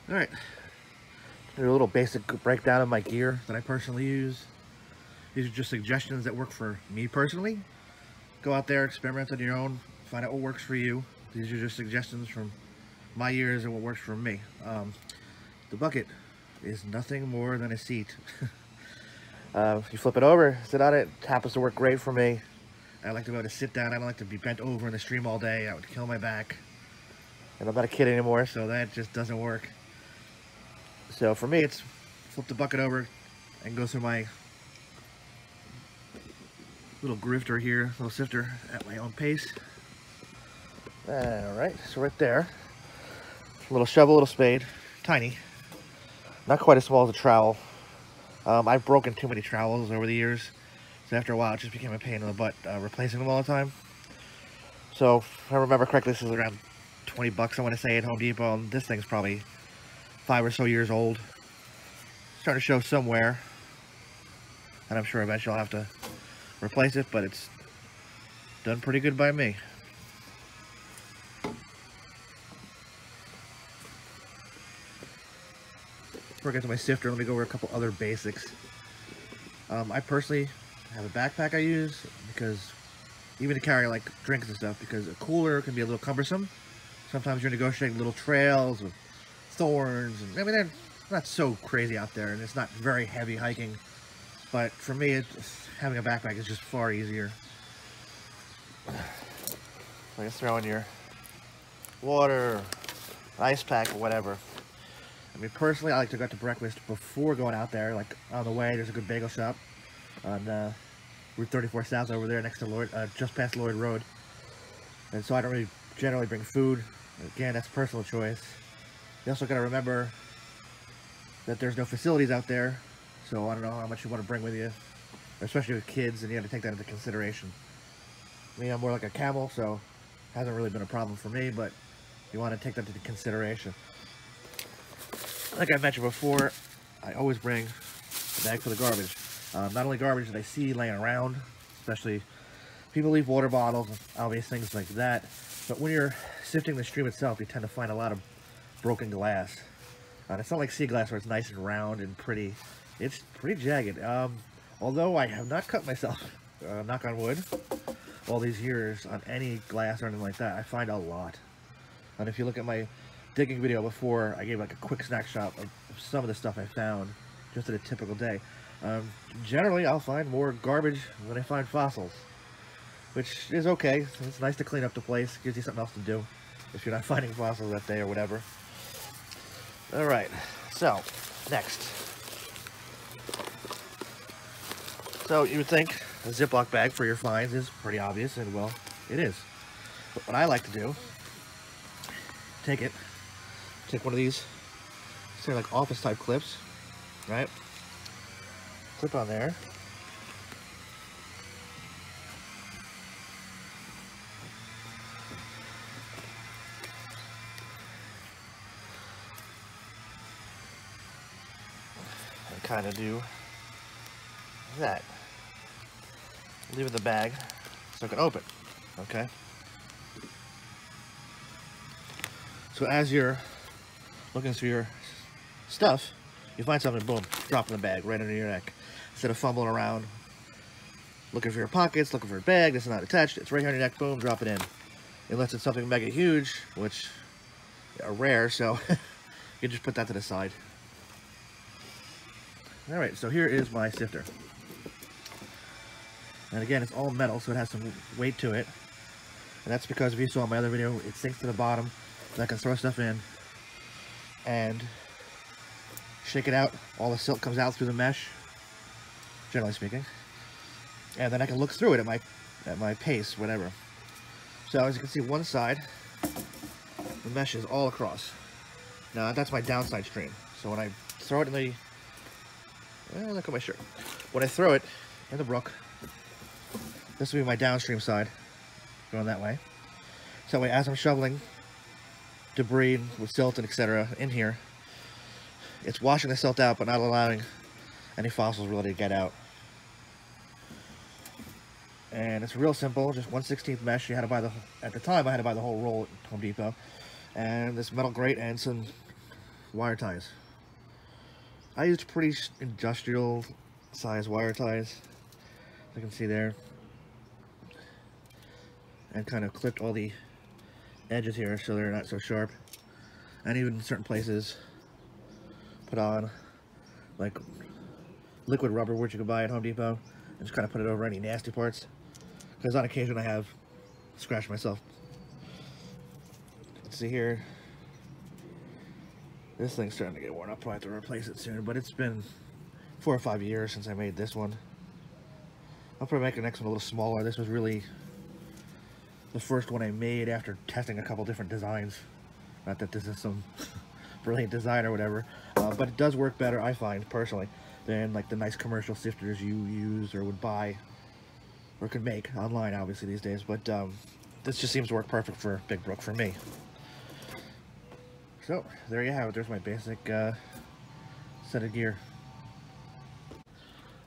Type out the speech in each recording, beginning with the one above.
Alright, do a little basic breakdown of my gear that I personally use. These are just suggestions that work for me personally. Go out there, experiment on your own, find out what works for you. These are just suggestions from my years and what works for me. The bucket is nothing more than a seat. If you flip it over, sit on it, it happens to work great for me. I like to be able to sit down. I don't like to be bent over in the stream all day. That would kill my back. And I'm not a kid anymore, so that just doesn't work. So for me, it's flip the bucket over and go through my little grifter here, little sifter at my own pace. Alright, so right there, a little shovel, little spade, tiny, not quite as small as a trowel. I've broken too many trowels over the years, so after a while it just became a pain in the butt replacing them all the time. So if I remember correctly, this is around 20 bucks I want to say at Home Depot, and this thing's probably 5 or so years old. Starting to show some wear, and I'm sure eventually I'll have to replace it, but it's done pretty good by me. Before I get to my sifter, let me go over a couple other basics. I personally have a backpack I use because even to carry like drinks and stuff, because a cooler can be a little cumbersome. Sometimes you're negotiating little trails with thorns, and I mean they're not so crazy out there, and it's not very heavy hiking. But for me, having a backpack is just far easier. So you throw in your water, ice pack, or whatever. I mean, personally, I like to go out to breakfast before going out there. Like on the way, there's a good bagel shop on Route 34 South over there, next to Lloyd, just past Lloyd Road. And so I don't really generally bring food. Again, that's personal choice. You also got to remember that there's no facilities out there, so I don't know how much you want to bring with you, especially with kids, and you have to take that into consideration. Me, I'm more like a camel, so it hasn't really been a problem for me, but you want to take that into consideration. Like I mentioned before, I always bring a bag for the garbage. Not only garbage that I see laying around, especially people leave water bottles and obvious things like that, but when you're sifting the stream itself, you tend to find a lot of broken glass. It's not like sea glass where it's nice and round and pretty. It's pretty jagged. Although I have not cut myself, knock on wood, all these years on any glass or anything like that, I find a lot. And if you look at my digging video before, I gave like a quick snapshot of some of the stuff I found just in a typical day. Generally, I'll find more garbage than I find fossils, which is okay. It's nice to clean up the place. Gives you something else to do if you're not finding fossils that day or whatever. Alright, so, next. So, you would think a Ziploc bag for your finds is pretty obvious, and well, it is. But what I like to do, take one of these, say like office type clips, right? Clip on there. And kind of do that. Leave it in the bag so it can open, okay? So as you're looking through your stuff, you find something, boom, drop in the bag right under your neck. Instead of fumbling around, looking for your pockets, looking for your bag that's not attached, it's right here on your neck, boom, drop it in. Unless it's something mega huge, which are rare, so you just put that to the side. Alright, so here is my sifter. And again, it's all metal, so it has some weight to it. And that's because if you saw my other video, it sinks to the bottom, and I can throw stuff in and shake it out. All the silt comes out through the mesh, generally speaking. And then I can look through it at my pace, whatever. So as you can see, one side, the mesh is all across. Now that's my downside stream. So when I throw it in the, look at my shirt. When I throw it in the brook, this will be my downstream side, going that way. So that way, as I'm shoveling debris with silt and etc. in here, it's washing the silt out, but not allowing any fossils really to get out. And it's real simple, just 1/16 mesh. You had to buy at the time I had to buy the whole roll at Home Depot, and this metal grate and some wire ties. I used pretty industrial size wire ties, you can see there, and kind of clipped all the edges here so they're not so sharp, and even in certain places put on like liquid rubber, which you can buy at Home Depot, and just kind of put it over any nasty parts, because on occasion I have scratched myself. Let's see here. This thing's starting to get worn up. Probably have to replace it soon, but it's been 4 or 5 years since I made this one. I'll probably make the next one a little smaller. This was really the first one I made after testing a couple different designs. Not that this is some brilliant design or whatever, but it does work better, I find, personally, than like the nice commercial sifters you use or would buy or could make online, obviously, these days. But this just seems to work perfect for Big Brook for me. So, there you have it. There's my basic set of gear.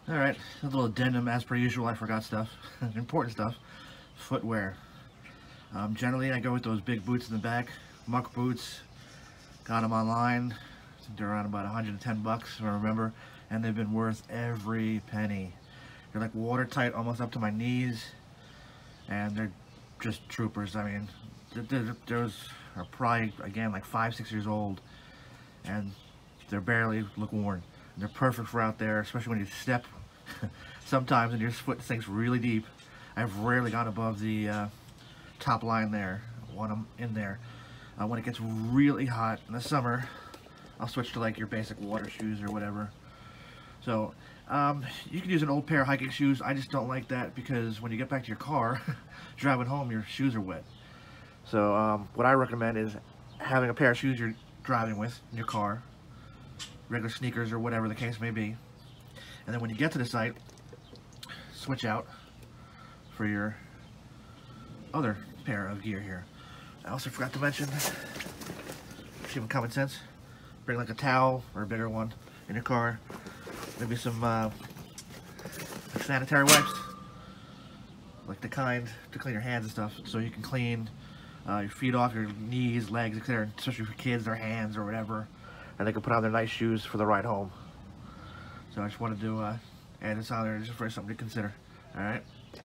Alright, a little addendum as per usual. I forgot stuff. Important stuff. Footwear. Generally, I go with those big boots in the back. Muck boots. Got them online. They're around about 110 bucks, if I remember. And they've been worth every penny. They're like watertight, almost up to my knees. And they're just troopers. I mean, those are probably, again, like 5-6 years old, and they're barely look worn. And they're perfect for out there, especially when you step sometimes and your foot sinks really deep. I've rarely gone above the top line there when I'm in there. When it gets really hot in the summer, I'll switch to like your basic water shoes or whatever. So you can use an old pair of hiking shoes. I just don't like that because when you get back to your car, driving home, your shoes are wet. So what I recommend is having a pair of shoes you're driving with in your car, regular sneakers or whatever the case may be, and then when you get to the site, switch out for your other pair of gear here. I also forgot to mention, even common sense, bring like a towel or a bigger one in your car, maybe some sanitary wipes, like the kind to clean your hands and stuff, so you can clean your feet off, your knees, legs, etc., especially for kids, their hands or whatever, and they can put on their nice shoes for the ride home. So I just wanted to add this on there just for something to consider. Alright.